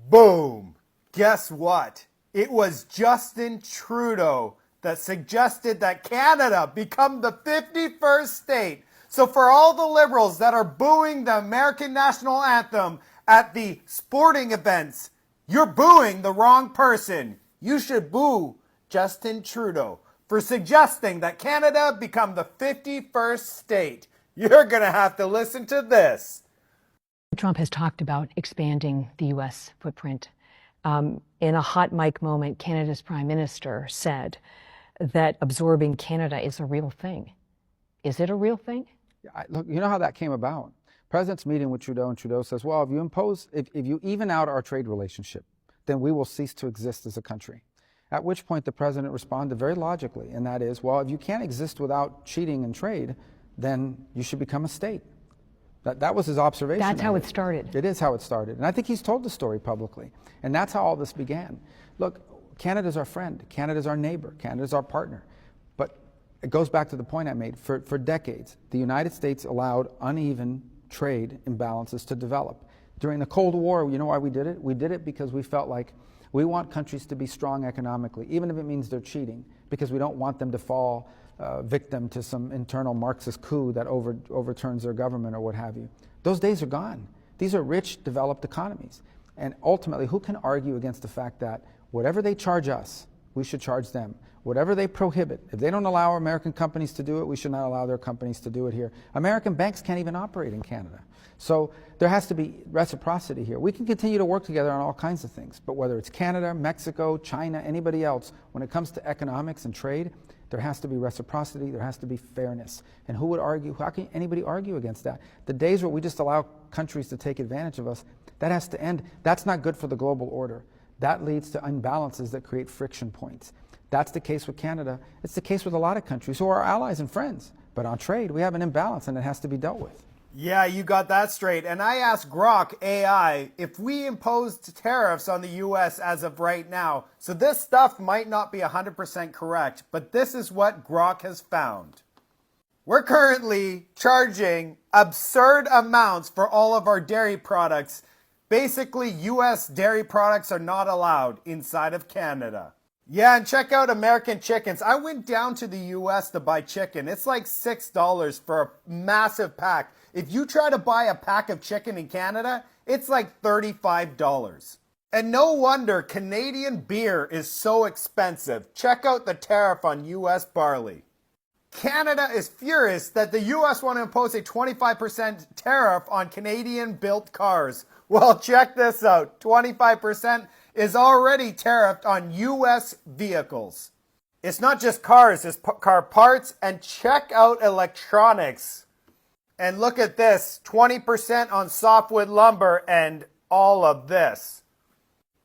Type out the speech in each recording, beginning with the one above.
Boom! Guess what? It was Justin Trudeau that suggested that Canada become the 51st state. So for all the liberals that are booing the American national anthem at the sporting events, you're booing the wrong person. You should boo Justin Trudeau for suggesting that Canada become the 51st state. You're going to have to listen to this. Trump has talked about expanding the U.S. footprint. In a hot mic moment, Canada's prime minister said that absorbing Canada is a real thing. Is it a real thing? Look, you know how that came about? President's meeting with Trudeau, and Trudeau says, well, if you even out our trade relationship, then we will cease to exist as a country. At which point the president responded very logically, and that is, well, if you can't exist without cheating in trade, then you should become a state. That was his observation. That's how it started. It is how it started. And I think he's told the story publicly. And that's how all this began. Look, Canada's our friend. Canada's our neighbor. Canada's our partner. But it goes back to the point I made. For decades, the United States allowed uneven trade imbalances to develop. During the Cold War, you know why we did it? We did it because we felt like we want countries to be strong economically, even if it means they're cheating, because we don't want them to fall victim to some internal Marxist coup that overturns their government or what have you. Those days are gone. These are rich, developed economies. And ultimately, who can argue against the fact that whatever they charge us, we should charge them? Whatever they prohibit, if they don't allow American companies to do it, we should not allow their companies to do it here. American banks can't even operate in Canada. So there has to be reciprocity here. We can continue to work together on all kinds of things, but whether it's Canada, Mexico, China, anybody else, when it comes to economics and trade, there has to be reciprocity, there has to be fairness. And who would argue, how can anybody argue against that? The days where we just allow countries to take advantage of us, that has to end. That's not good for the global order. That leads to imbalances that create friction points. That's the case with Canada. It's the case with a lot of countries who are our allies and friends. But on trade, we have an imbalance and it has to be dealt with. Yeah, you got that straight. And I asked Grok AI if we imposed tariffs on the U.S. as of right now. So this stuff might not be 100% correct, but this is what Grok has found. We're currently charging absurd amounts for all of our dairy products. Basically, U.S. dairy products are not allowed inside of Canada. Yeah, and check out American chickens. I went down to the U.S. to buy chicken. It's like $6 for a massive pack. If you try to buy a pack of chicken in Canada, it's like $35. And no wonder Canadian beer is so expensive. Check out the tariff on U.S. barley. Canada is furious that the U.S. want to impose a 25% tariff on Canadian-built cars. Well, check this out. 25% is already tariffed on U.S. vehicles. It's not just cars, it's car parts. And check out electronics. And look at this, 20% on softwood lumber and all of this.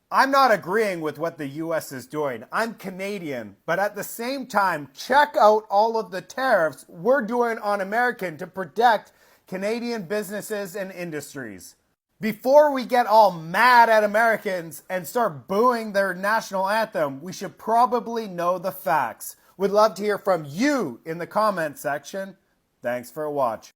I'm not agreeing with what the U.S. is doing. I'm Canadian. But at the same time, check out all of the tariffs we're doing on American to protect Canadian businesses and industries. Before we get all mad at Americans and start booing their national anthem, we should probably know the facts. We'd love to hear from you in the comment section. Thanks for watching.